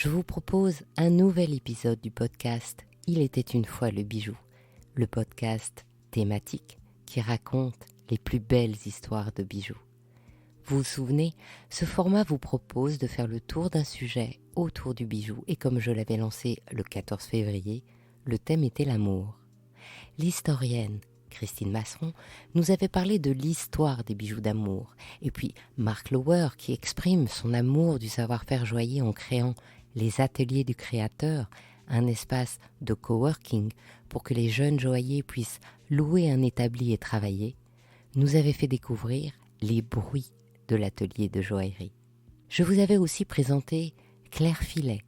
je vous propose un nouvel épisode du podcast « Il était une fois le bijou », le podcast thématique qui raconte les plus belles histoires de bijoux. Vous vous souvenez, ce format vous propose de faire le tour d'un sujet autour du bijou et comme je l'avais lancé le 14 février, le thème était l'amour. L'historienne Christine Masseron nous avait parlé de l'histoire des bijoux d'amour et puis Mark Lower qui exprime son amour du savoir-faire joaillier en créant les ateliers du créateur, un espace de coworking pour que les jeunes joailliers puissent louer un établi et travailler, nous avait fait découvrir les bruits de l'atelier de joaillerie. Je vous avais aussi présenté Claire Filet,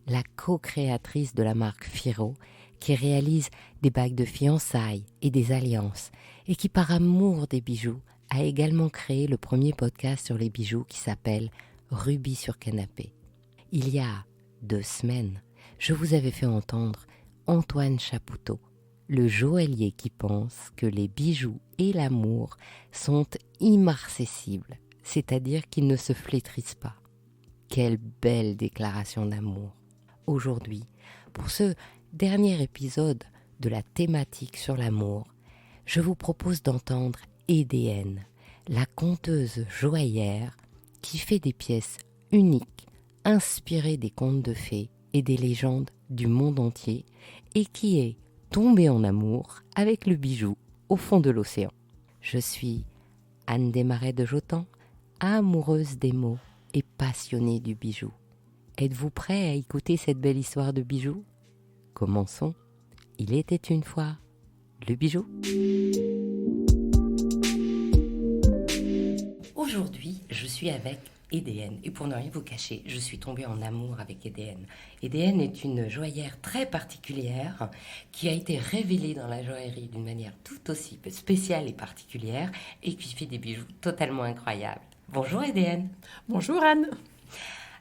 la co-créatrice de la marque Firo, qui réalise des bagues de fiançailles et des alliances, et qui par amour des bijoux a également créé le premier podcast sur les bijoux qui s'appelle Rubis sur canapé. Il y a 2 semaines, je vous avais fait entendre Antoine Chapoutot, le joaillier qui pense que les bijoux et l'amour sont immarcessibles, c'est-à-dire qu'ils ne se flétrissent pas. Quelle belle déclaration d'amour! Aujourd'hui, pour ce dernier épisode de la thématique sur l'amour, je vous propose d'entendre Édéenne, la conteuse joaillère qui fait des pièces uniques, inspirées des contes de fées et des légendes du monde entier et qui est tombée en amour avec le bijou au fond de l'océan. Je suis Anne Desmarais de Jotan, amoureuse des mots et passionnée du bijou. Êtes-vous prêt à écouter cette belle histoire de bijoux ? Commençons. Il était une fois le bijou. Aujourd'hui, je suis avec Édéenne. Et pour ne rien vous cacher, je suis tombée en amour avec Édéenne. Édéenne est une joaillère très particulière qui a été révélée dans la joaillerie d'une manière tout aussi spéciale et particulière et qui fait des bijoux totalement incroyables. Bonjour Édéenne. Bonjour Anne.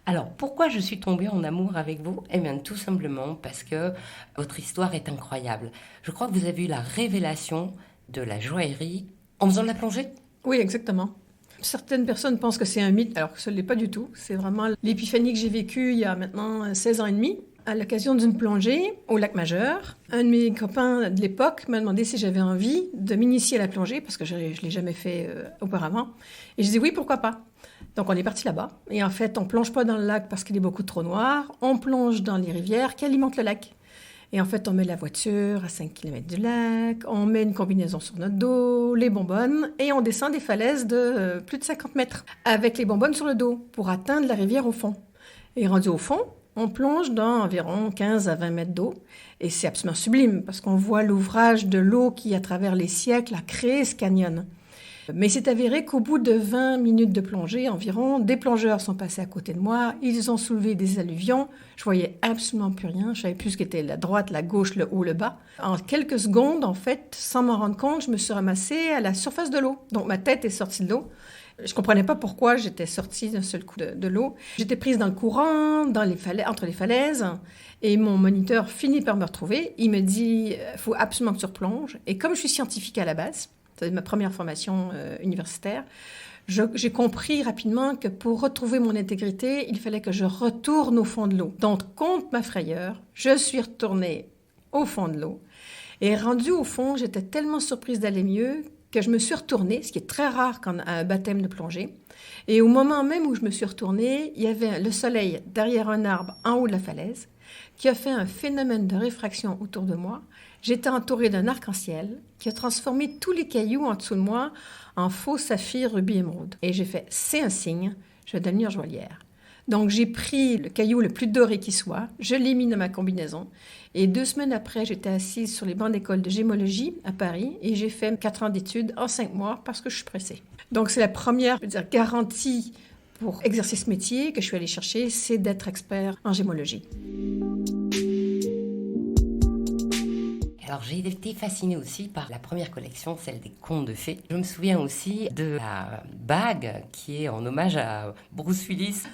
Alors, pourquoi je suis tombée en amour avec vous ? Eh bien, tout simplement parce que votre histoire est incroyable. Je crois que vous avez eu la révélation de la joaillerie en faisant de la plongée ? Oui, exactement. Certaines personnes pensent que c'est un mythe, alors que ce ne l'est pas du tout. C'est vraiment l'épiphanie que j'ai vécue il y a maintenant 16 ans et demi, à l'occasion d'une plongée au lac Majeur. Un de mes copains de l'époque m'a demandé si j'avais envie de m'initier à la plongée, parce que je ne l'ai jamais fait auparavant. Et je dis oui, pourquoi pas. Donc on est parti là-bas. Et en fait, on ne plonge pas dans le lac parce qu'il est beaucoup trop noir. On plonge dans les rivières qui alimentent le lac. Et en fait, on met la voiture à 5 km du lac, on met une combinaison sur notre dos, les bonbonnes, et on descend des falaises de plus de 50 mètres avec les bonbonnes sur le dos pour atteindre la rivière au fond. Et rendu au fond, on plonge dans environ 15 à 20 mètres d'eau. Et c'est absolument sublime parce qu'on voit l'ouvrage de l'eau qui, à travers les siècles, a créé ce canyon. Mais c'est avéré qu'au bout de 20 minutes de plongée environ, des plongeurs sont passés à côté de moi, ils ont soulevé des alluvions, je voyais absolument plus rien, je savais plus ce qu'était la droite, la gauche, le haut, le bas. En quelques secondes, en fait, sans m'en rendre compte, je me suis ramassée à la surface de l'eau. Donc ma tête est sortie de l'eau. Je comprenais pas pourquoi j'étais sortie d'un seul coup de l'eau. J'étais prise dans le courant, entre les falaises, et mon moniteur finit par me retrouver. Il me dit « faut absolument que tu replonges ». Et comme je suis scientifique à la base, c'est ma première formation universitaire, j'ai compris rapidement que pour retrouver mon intégrité, il fallait que je retourne au fond de l'eau. Donc, contre ma frayeur, je suis retournée au fond de l'eau. Et rendue au fond, j'étais tellement surprise d'aller mieux que je me suis retournée, ce qui est très rare quand on a un baptême de plongée. Et au moment même où je me suis retournée, il y avait le soleil derrière un arbre en haut de la falaise qui a fait un phénomène de réfraction autour de moi. J'étais entourée d'un arc-en-ciel qui a transformé tous les cailloux en dessous de moi en faux saphir, rubis, émeraude. Et j'ai fait, c'est un signe, je vais devenir joaillière. Donc j'ai pris le caillou le plus doré qui soit, je l'ai mis dans ma combinaison. Et 2 semaines après, j'étais assise sur les bancs d'école de gémologie à Paris et j'ai fait 4 ans d'études en 5 mois parce que je suis pressée. Donc c'est la première garantie pour exercer ce métier que je suis allée chercher, c'est d'être expert en gémologie. Alors j'ai été fascinée aussi par la première collection, celle des contes de fées. Je me souviens aussi de la bague qui est en hommage à Bruce Willis.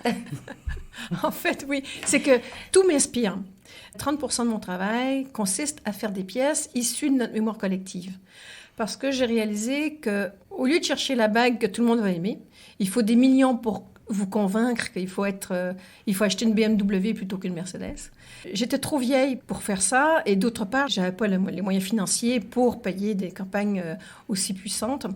En fait, oui, c'est que tout m'inspire. 30% de mon travail consiste à faire des pièces issues de notre mémoire collective. Parce que j'ai réalisé qu'au lieu de chercher la bague que tout le monde va aimer, il faut des millions pour vous convaincre qu'il faut acheter une BMW plutôt qu'une Mercedes. J'étais trop vieille pour faire ça et d'autre part, j'avais pas les moyens financiers pour payer des campagnes aussi puissantes.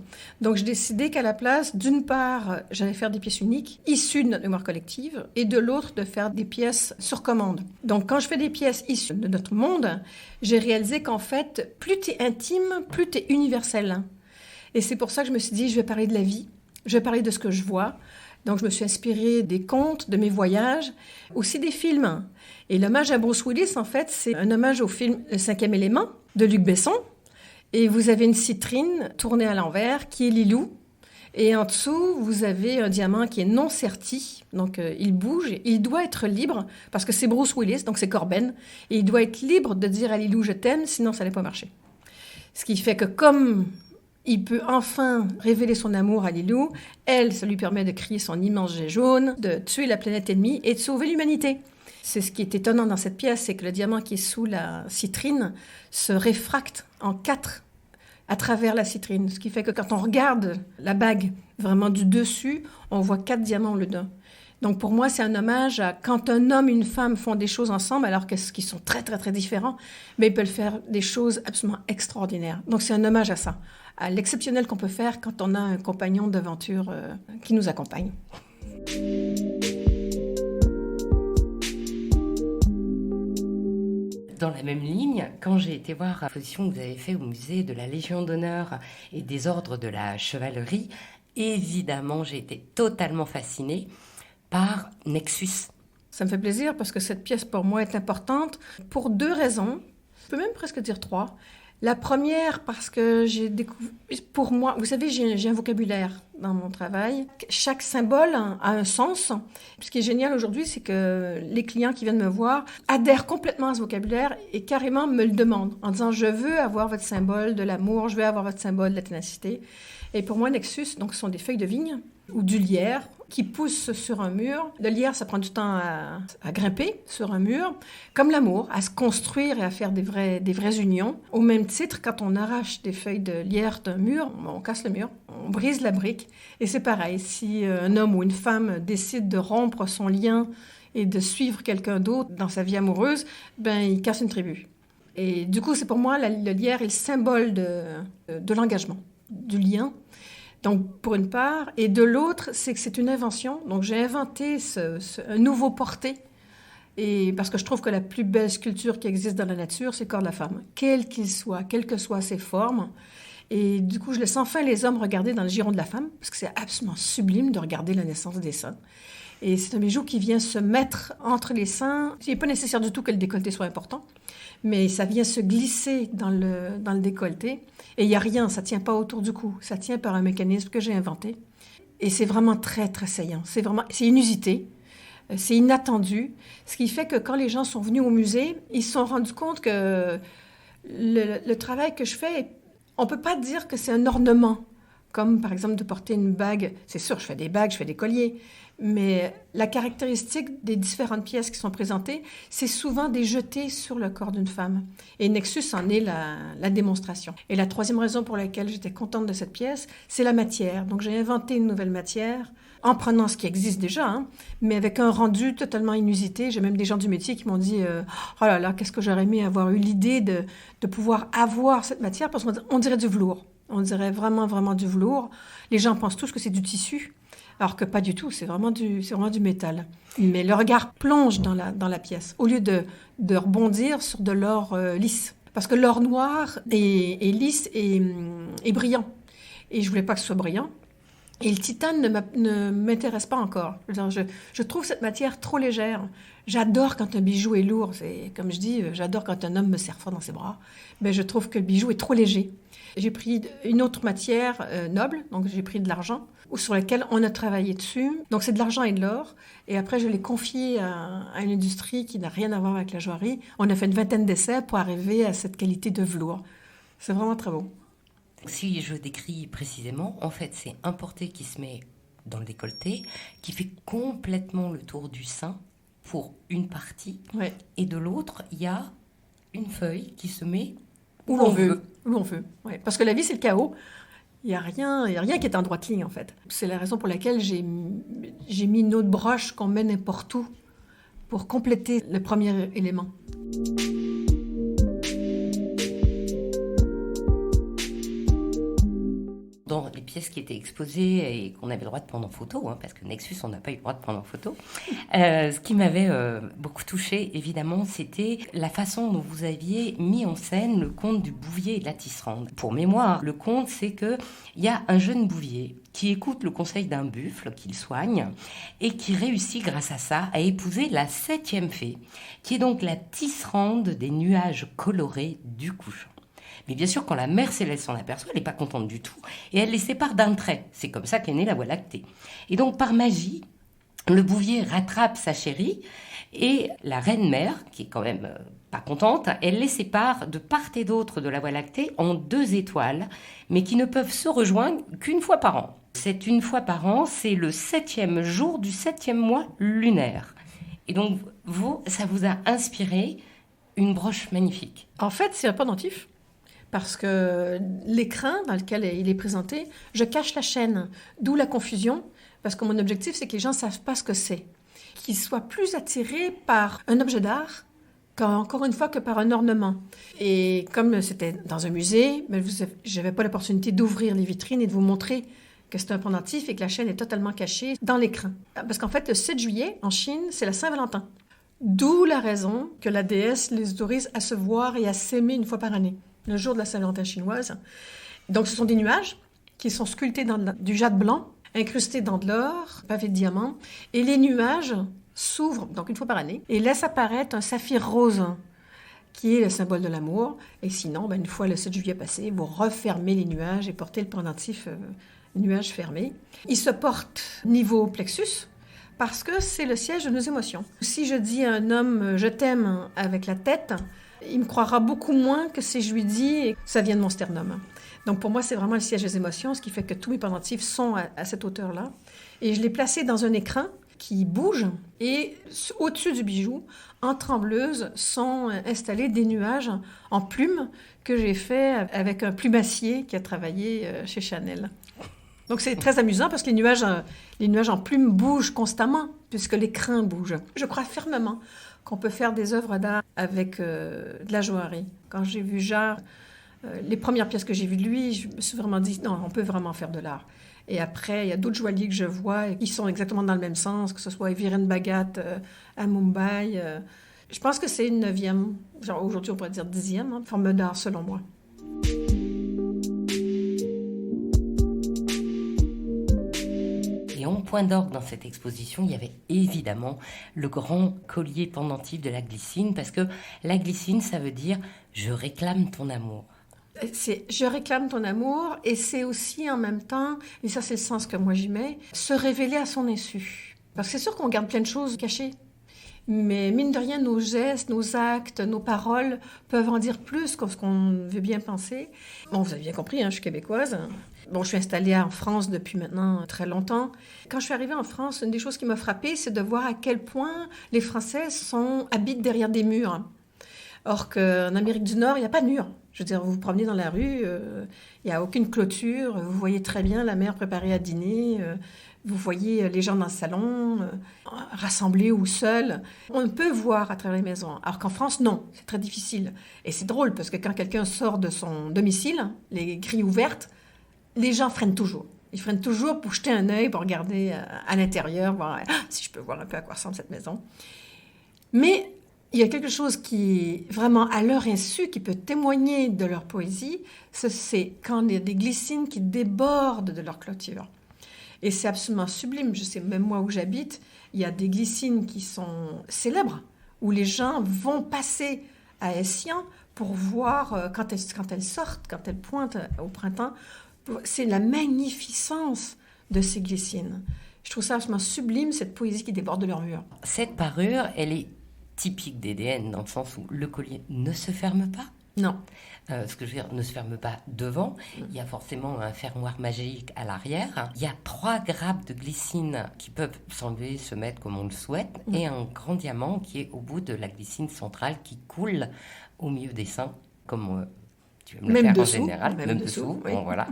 Donc, j'ai décidé qu'à la place, d'une part, j'allais faire des pièces uniques issues de notre mémoire collective et de l'autre, de faire des pièces sur commande. Donc, quand je fais des pièces issues de notre monde, j'ai réalisé qu'en fait, plus tu es intime, plus tu es universel. Et c'est pour ça que je me suis dit, je vais parler de la vie, je vais parler de ce que je vois. Donc, je me suis inspirée des contes, de mes voyages, aussi des films. Et l'hommage à Bruce Willis, en fait, c'est un hommage au film Le Cinquième élément de Luc Besson. Et vous avez une citrine tournée à l'envers qui est Lilou. Et en dessous, vous avez un diamant qui est non serti. Donc, il bouge. Il doit être libre parce que c'est Bruce Willis, donc c'est Corben. Et il doit être libre de dire à Lilou « je t'aime », sinon ça n'allait pas marcher. Ce qui fait que comme il peut enfin révéler son amour à Lilou, elle, ça lui permet de crier son immense jet jaune, de tuer la planète ennemie et de sauver l'humanité. C'est ce qui est étonnant dans cette pièce, c'est que le diamant qui est sous la citrine se réfracte en 4 à travers la citrine. Ce qui fait que quand on regarde la bague vraiment du dessus, on voit 4 diamants au lieu d'un. Donc pour moi, c'est un hommage à quand un homme et une femme font des choses ensemble, alors qu'ils sont très, très, très différents, mais ils peuvent faire des choses absolument extraordinaires. Donc c'est un hommage à ça, à l'exceptionnel qu'on peut faire quand on a un compagnon d'aventure qui nous accompagne. Dans la même ligne, quand j'ai été voir l'exposition que vous avez faite au musée de la Légion d'honneur et des ordres de la chevalerie, évidemment, j'ai été totalement fascinée par Nexus. Ça me fait plaisir parce que cette pièce, pour moi, est importante pour 2 raisons. Je peux même presque dire 3. La première, parce que j'ai découvert... Pour moi, vous savez, j'ai un vocabulaire dans mon travail. Chaque symbole a un sens. Ce qui est génial aujourd'hui, c'est que les clients qui viennent me voir adhèrent complètement à ce vocabulaire et carrément me le demandent en disant « je veux avoir votre symbole de l'amour, je veux avoir votre symbole de la ténacité ». Et pour moi, Nexus, donc, ce sont des feuilles de vigne ou du lierre qui poussent sur un mur. Le lierre, ça prend du temps à grimper sur un mur, comme l'amour, à se construire et à faire des vraies unions. Au même titre, quand on arrache des feuilles de lierre d'un mur, on casse le mur, on brise la brique. Et c'est pareil, si un homme ou une femme décide de rompre son lien et de suivre quelqu'un d'autre dans sa vie amoureuse, ben, il casse une tribu. Et du coup, c'est pour moi, le lierre est le symbole de l'engagement, du lien. Donc, pour une part. Et de l'autre, c'est que c'est une invention. Donc, j'ai inventé un nouveau porté. Et parce que je trouve que la plus belle sculpture qui existe dans la nature, c'est le corps de la femme. Quel qu'il soit, quelles que soient ses formes. Et du coup, je laisse enfin les hommes regarder dans le giron de la femme, parce que c'est absolument sublime de regarder la naissance des seins. Et c'est un bijou qui vient se mettre entre les seins. Il n'est pas nécessaire du tout que le décolleté soit important, mais ça vient se glisser dans le décolleté. Et il n'y a rien, ça ne tient pas autour du cou. Ça tient par un mécanisme que j'ai inventé. Et c'est vraiment très, très saillant. C'est inusité, c'est inattendu. Ce qui fait que quand les gens sont venus au musée, ils se sont rendus compte que le travail que je fais, on ne peut pas dire que c'est un ornement. Comme par exemple de porter une bague. C'est sûr, je fais des bagues, je fais des colliers. Mais la caractéristique des différentes pièces qui sont présentées, c'est souvent des jetés sur le corps d'une femme. Et Nexus en est la démonstration. Et la troisième raison pour laquelle j'étais contente de cette pièce, c'est la matière. Donc j'ai inventé une nouvelle matière en prenant ce qui existe déjà, mais avec un rendu totalement inusité. J'ai même des gens du métier qui m'ont dit « Oh là là, qu'est-ce que j'aurais aimé avoir eu l'idée de pouvoir avoir cette matière ?» Parce qu'on dirait du velours. On dirait vraiment, vraiment du velours. Les gens pensent tous que c'est du tissu. Alors que pas du tout, c'est vraiment du métal. Mais le regard plonge dans la pièce, au lieu de rebondir sur de l'or lisse. Parce que l'or noir est lisse et brillant. Et je voulais pas que ce soit brillant. Et le titane ne m'intéresse pas encore. Je trouve cette matière trop légère. J'adore quand un bijou est lourd. C'est, comme je dis, j'adore quand un homme me serre fort dans ses bras. Mais je trouve que le bijou est trop léger. J'ai pris une autre matière noble, donc j'ai pris de l'argent, sur laquelle on a travaillé dessus. Donc c'est de l'argent et de l'or. Et après, je l'ai confié à une industrie qui n'a rien à voir avec la joaillerie. On a fait une 20aine d'essais pour arriver à cette qualité de velours. C'est vraiment très beau. Si je décris précisément, en fait, c'est un porté qui se met dans le décolleté, qui fait complètement le tour du sein pour une partie. Ouais. Et de l'autre, il y a une feuille qui se met où l'on veut. Où l'on veut. Ouais. Parce que la vie, c'est le chaos. Il n'y a rien qui est en droite ligne, en fait. C'est la raison pour laquelle j'ai mis une autre broche qu'on met n'importe où pour compléter le premier élément. Dans les pièces qui étaient exposées et qu'on avait le droit de prendre en photo, parce que Nexus, on n'a pas eu le droit de prendre en photo, ce qui m'avait beaucoup touchée, évidemment, c'était la façon dont vous aviez mis en scène le conte du bouvier et de la tisserande. Pour mémoire, le conte, c'est qu'il y a un jeune bouvier qui écoute le conseil d'un buffle qu'il soigne et qui réussit, grâce à ça, à épouser la 7e fée, qui est donc la tisserande des nuages colorés du couchant. Mais bien sûr, quand la mère céleste s'en aperçoit, elle n'est pas contente du tout et elle les sépare d'un trait. C'est comme ça qu'est née la Voie lactée. Et donc, par magie, le bouvier rattrape sa chérie et la reine-mère, qui est quand même pas contente, elle les sépare de part et d'autre de la Voie lactée en 2 étoiles, mais qui ne peuvent se rejoindre qu'une fois par an. Cette une fois par an, c'est le 7e jour du 7e mois lunaire. Et donc, ça vous a inspiré une broche magnifique. En fait, c'est un pendentif. Parce que l'écrin dans lequel il est présenté, je cache la chaîne, d'où la confusion, parce que mon objectif, c'est que les gens ne savent pas ce que c'est. Qu'ils soient plus attirés par un objet d'art, encore une fois, que par un ornement. Et comme c'était dans un musée, je n'avais pas l'opportunité d'ouvrir les vitrines et de vous montrer que c'est un pendentif et que la chaîne est totalement cachée dans l'écrin. Parce qu'en fait, le 7 juillet, en Chine, c'est la Saint-Valentin. D'où la raison que la déesse les autorise à se voir et à s'aimer une fois par année. Le jour de la Saint-Valentin chinoise. Donc, ce sont des nuages qui sont sculptés dans du jade blanc, incrustés dans de l'or, pavés de diamants. Et les nuages s'ouvrent, donc une fois par année, et laissent apparaître un saphir rose, qui est le symbole de l'amour. Et sinon, une fois le 7 juillet passé, vous refermez les nuages et portez le pendentif nuage fermé. Il se porte niveau plexus, parce que c'est le siège de nos émotions. Si je dis à un homme « je t'aime » avec la tête, il me croira beaucoup moins que si je lui dis que ça vient de mon sternum. Donc pour moi, c'est vraiment le siège des émotions, ce qui fait que tous mes pendentifs sont à cette hauteur-là. Et je l'ai placé dans un écrin qui bouge et au-dessus du bijou, en trembleuse, sont installés des nuages en plumes que j'ai fait avec un plumassier qui a travaillé chez Chanel. Donc c'est très amusant parce que les nuages en plumes bougent constamment puisque l'écrin bouge. Je crois fermement qu'on peut faire des œuvres d'art avec de la joaillerie. Quand j'ai vu Jarre, les premières pièces que j'ai vues de lui, je me suis vraiment dit, non, on peut vraiment faire de l'art. Et après, il y a d'autres joailliers que je vois qui sont exactement dans le même sens, que ce soit Viren Bhagat à Mumbai. Je pense que c'est une 9e, genre aujourd'hui on pourrait dire 10e, forme d'art selon moi. Et en point d'orgue dans cette exposition, il y avait évidemment le grand collier pendentif de la glycine, parce que la glycine, ça veut dire « je réclame ton amour ». C'est « je réclame ton amour » et c'est aussi en même temps, et ça c'est le sens que moi j'y mets, se révéler à son insu. Parce que c'est sûr qu'on garde plein de choses cachées, mais mine de rien, nos gestes, nos actes, nos paroles peuvent en dire plus que ce qu'on veut bien penser. Bon, vous avez bien compris, je suis québécoise. Bon, je suis installée en France depuis maintenant très longtemps. Quand je suis arrivée en France, une des choses qui m'a frappée, c'est de voir à quel point les Français habitent derrière des murs. Or qu'en Amérique du Nord, il n'y a pas de mur. Je veux dire, vous vous promenez dans la rue, il n'y a aucune clôture, vous voyez très bien la mère préparée à dîner, vous voyez les gens dans le salon, rassemblés ou seuls. On peut voir à travers les maisons. Alors qu'en France, non, c'est très difficile. Et c'est drôle, parce que quand quelqu'un sort de son domicile, les grilles ouvertes, les gens freinent toujours. Ils freinent toujours pour jeter un œil, pour regarder à l'intérieur, voir si je peux voir un peu à quoi ressemble cette maison. Mais il y a quelque chose qui est vraiment à leur insu, qui peut témoigner de leur poésie, c'est quand il y a des glycines qui débordent de leur clôture. Et c'est absolument sublime. Je sais, même moi où j'habite, il y a des glycines qui sont célèbres, où les gens vont passer à Essian pour voir quand elles sortent, quand elles pointent au printemps. C'est la magnificence de ces glycines. Je trouve ça absolument sublime, cette poésie qui déborde de leur mur. Cette parure, elle est typique d'EDN, dans le sens où le collier ne se ferme pas. Non. Ce que je veux dire, ne se ferme pas devant. Il y a forcément un fermoir magique à l'arrière. Il y a 3 grappes de glycine qui peuvent s'enlever, se mettre comme on le souhaite, et un grand diamant qui est au bout de la glycine centrale qui coule au milieu des seins, comme tu veux me le Même faire dessous, en général, même dessous, oui. bon voilà.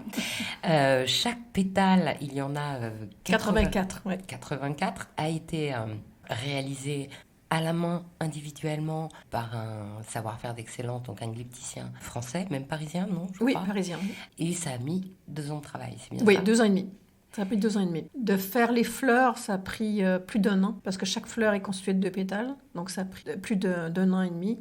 Chaque pétale, il y en a 84, ouais. 84, a été réalisé à la main, individuellement, par un savoir-faire d'excellence, donc un glypticien français, même parisien, non, je Oui, crois. parisien. Et ça a mis 2 ans de travail, c'est bien Oui, ça? 2 ans et demi. Ça a pris 2 ans et demi. De faire les fleurs, ça a pris plus d'1 an, parce que chaque fleur est constituée de 2 pétales, donc ça a pris plus d'un an et demi.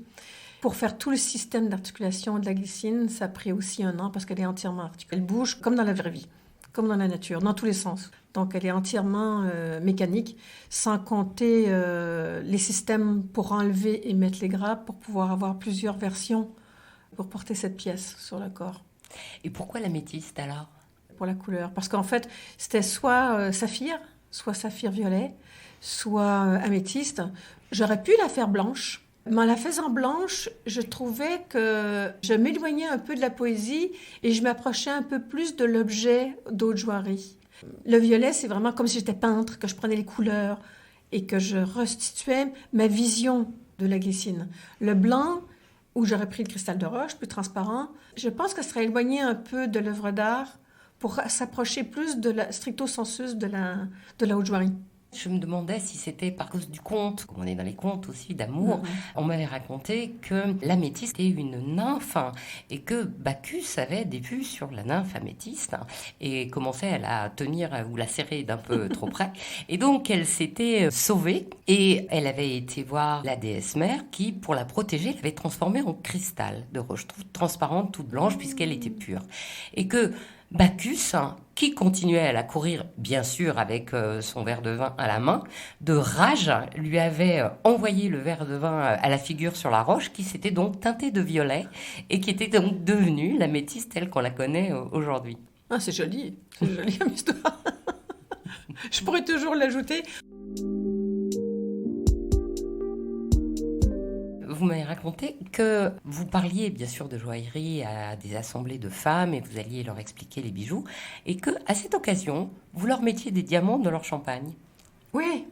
Pour faire tout le système d'articulation de la glycine, ça a pris aussi 1 an, parce qu'elle est entièrement articulée. Elle bouge comme dans la vraie vie, comme dans la nature, dans tous les sens. Donc elle est entièrement mécanique, sans compter les systèmes pour enlever et mettre les grappes, pour pouvoir avoir plusieurs versions pour porter cette pièce sur le corps. Et pourquoi l'améthyste alors? Pour la couleur. Parce qu'en fait, c'était soit saphir violet, soit améthyste. J'aurais pu la faire blanche, mais en la faisant blanche, je trouvais que je m'éloignais un peu de la poésie et je m'approchais un peu plus de l'objet d'Aude-Joiry. Le violet, c'est vraiment comme si j'étais peintre, que je prenais les couleurs et que je restituais ma vision de la glycine. Le blanc, où j'aurais pris le cristal de roche, plus transparent, je pense que ça serait éloigné un peu de l'œuvre d'art pour s'approcher plus de la stricto sensus de la Aude-Joiry. Je me demandais si c'était par cause du conte, comme on est dans les contes aussi d'amour. On m'avait raconté que l'améthyste était une nymphe et que Bacchus avait des vues sur la nymphe améthyste et commençait à la tenir ou la serrer d'un peu trop près. Et donc elle s'était sauvée et elle avait été voir la déesse mère qui, pour la protéger, l'avait transformée en cristal de roche transparente, toute blanche puisqu'elle était pure. Et que Bacchus, qui continuait à la courir, bien sûr, avec son verre de vin à la main, de rage, lui avait envoyé le verre de vin à la figure sur la roche, qui s'était donc teintée de violet et qui était donc devenue l'améthyste telle qu'on la connaît aujourd'hui. Ah, c'est joli comme histoire. Je pourrais toujours l'ajouter. Vous m'avez raconté que vous parliez bien sûr de joaillerie à des assemblées de femmes et vous alliez leur expliquer les bijoux et que à cette occasion, vous leur mettiez des diamants dans leur champagne. Oui.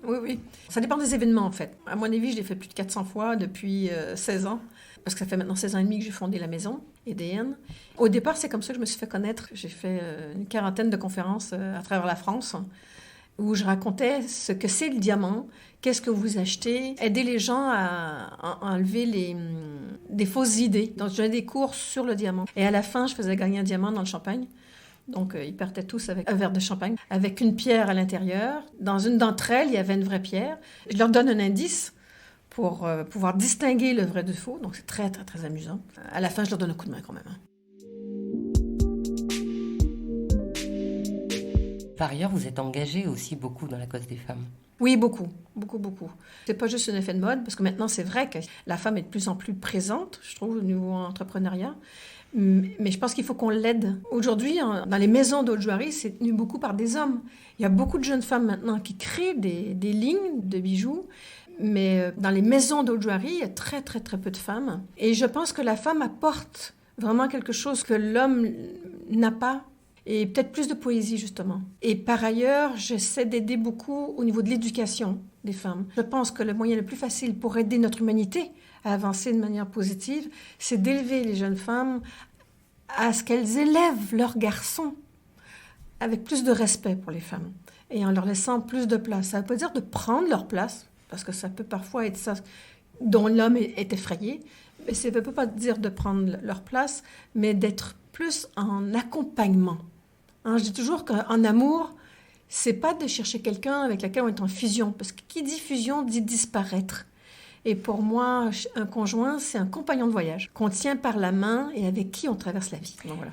Ça dépend des événements en fait. À mon avis, je l'ai fait plus de 400 fois depuis 16 ans. Parce que ça fait maintenant 16 ans et demi que j'ai fondé la maison, EDN. Au départ, c'est comme ça que je me suis fait connaître. J'ai fait une quarantaine de conférences à travers la France où je racontais ce que c'est le diamant, qu'est-ce que vous achetez, aider les gens à enlever des fausses idées. Donc, je donnais des cours sur le diamant. Et à la fin, je faisais gagner un diamant dans le champagne. Donc, ils partaient tous avec un verre de champagne, avec une pierre à l'intérieur. Dans une d'entre elles, il y avait une vraie pierre. Je leur donne un indice pour pouvoir distinguer le vrai du faux. Donc, c'est très, très, très amusant. À la fin, je leur donne un coup de main quand même. Par ailleurs, vous êtes engagé aussi beaucoup dans la cause des femmes. Oui, beaucoup. C'est pas juste un effet de mode, parce que maintenant, c'est vrai que la femme est de plus en plus présente, je trouve, au niveau entrepreneuriat. Mais je pense qu'il faut qu'on l'aide. Aujourd'hui, dans les maisons d'Aude-Joiry, c'est tenu beaucoup par des hommes. Il y a beaucoup de jeunes femmes maintenant qui créent des lignes de bijoux. Mais dans les maisons d'Aude-Joiry, il y a très, très, très peu de femmes. Et je pense que la femme apporte vraiment quelque chose que l'homme n'a pas. Et peut-être plus de poésie, justement. Et par ailleurs, j'essaie d'aider beaucoup au niveau de l'éducation des femmes. Je pense que le moyen le plus facile pour aider notre humanité à avancer de manière positive, c'est d'élever les jeunes femmes à ce qu'elles élèvent leurs garçons avec plus de respect pour les femmes et en leur laissant plus de place. Ça ne veut pas dire de prendre leur place, parce que ça peut parfois être ça dont l'homme est effrayé, mais ça ne veut pas dire de prendre leur place, mais d'être plus en accompagnement. Je dis toujours qu'en amour, c'est pas de chercher quelqu'un avec lequel on est en fusion, parce que qui dit fusion dit disparaître. Et pour moi, un conjoint, c'est un compagnon de voyage qu'on tient par la main et avec qui on traverse la vie. Donc voilà.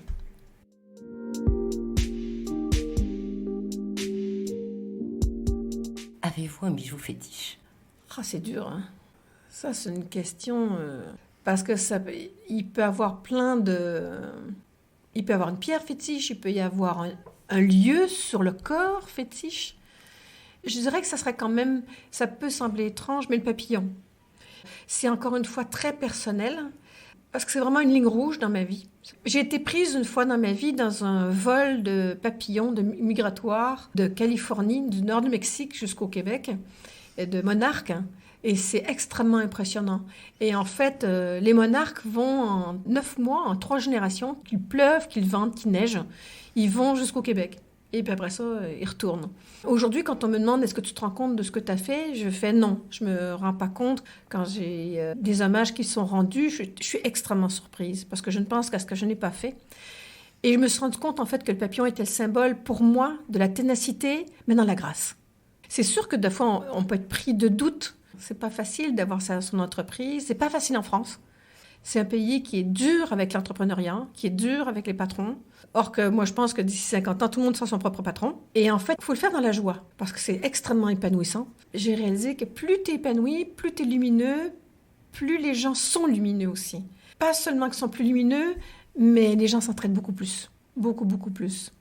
Avez-vous un bijou fétiche? C'est dur, hein. Ça, c'est une question... parce que il peut avoir il peut y avoir une pierre fétiche, il peut y avoir un lieu sur le corps fétiche. Je dirais que ça serait quand même... Ça peut sembler étrange, mais le papillon. C'est encore une fois très personnel, parce que c'est vraiment une ligne rouge dans ma vie. J'ai été prise une fois dans ma vie dans un vol de papillons migratoires de Californie, du nord du Mexique jusqu'au Québec, et de monarques. Et c'est extrêmement impressionnant. Et en fait, les monarques vont en 9 mois, en 3 générations, qu'il pleuve, qu'il vente, qu'il neige, ils vont jusqu'au Québec. Et puis après ça, ils retournent. Aujourd'hui, quand on me demande est-ce que tu te rends compte de ce que tu as fait, je fais non. Je me rends pas compte. Quand j'ai des hommages qui sont rendus, je suis extrêmement surprise parce que je ne pense qu'à ce que je n'ai pas fait. Et je me suis rendu compte en fait que le papillon était le symbole pour moi de la ténacité, mais dans la grâce. C'est sûr que des fois, on peut être pris de doute. C'est pas facile d'avoir ça à son entreprise. C'est pas facile en France. C'est un pays qui est dur avec l'entrepreneuriat, qui est dur avec les patrons. Or que moi, je pense que d'ici 50 ans, tout le monde sera son propre patron. Et en fait, il faut le faire dans la joie, parce que c'est extrêmement épanouissant. J'ai réalisé que plus tu es épanoui, plus tu es lumineux, plus les gens sont lumineux aussi. Pas seulement qu'ils sont plus lumineux, mais les gens s'entraident beaucoup plus. Beaucoup, beaucoup plus.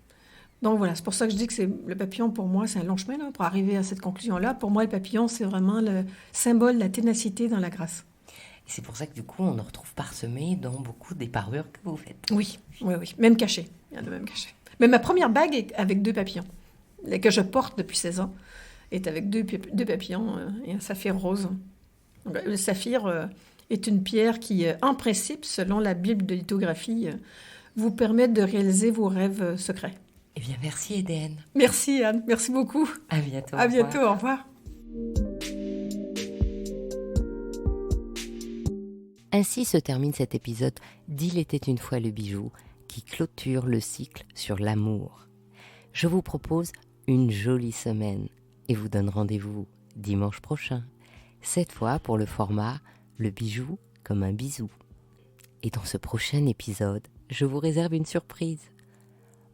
Donc voilà, c'est pour ça que je dis que le papillon, pour moi, c'est un long chemin là, pour arriver à cette conclusion-là. Pour moi, le papillon, c'est vraiment le symbole de la ténacité dans la grâce. Et c'est pour ça que du coup, on en retrouve parsemé dans beaucoup des parures que vous faites. Oui, oui, oui. Même caché. Il y en a même caché. Mais ma première bague est avec 2 papillons, que je porte depuis 16 ans, est avec deux papillons et un saphir rose. Donc, le saphir est une pierre qui, en principe, selon la Bible de lithographie, vous permet de réaliser vos rêves secrets. Eh bien, merci Éden. Merci Anne, merci beaucoup. À bientôt. À bientôt, au revoir. Ainsi se termine cet épisode d'Il était une fois le bijou qui clôture le cycle sur l'amour. Je vous propose une jolie semaine et vous donne rendez-vous dimanche prochain, cette fois pour le format Le bijou comme un bisou. Et dans ce prochain épisode, je vous réserve une surprise.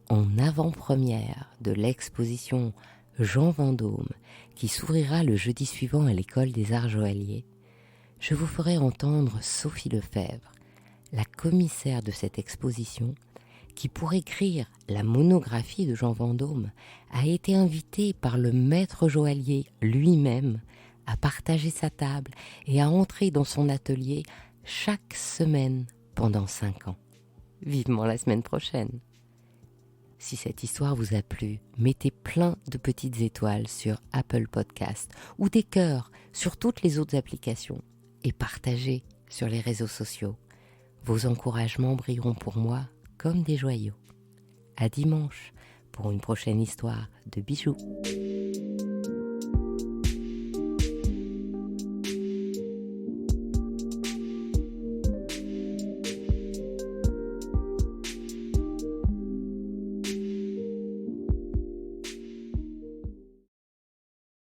En avant-première de l'exposition Jean Vendôme qui s'ouvrira le jeudi suivant à l'École des Arts Joailliers, je vous ferai entendre Sophie Lefebvre, la commissaire de cette exposition, qui pour écrire la monographie de Jean Vendôme a été invitée par le maître joaillier lui-même à partager sa table et à entrer dans son atelier chaque semaine pendant 5 ans. Vivement la semaine prochaine. Si cette histoire vous a plu, mettez plein de petites étoiles sur Apple Podcast ou des cœurs sur toutes les autres applications et partagez sur les réseaux sociaux. Vos encouragements brilleront pour moi comme des joyaux. À dimanche pour une prochaine histoire de bijoux.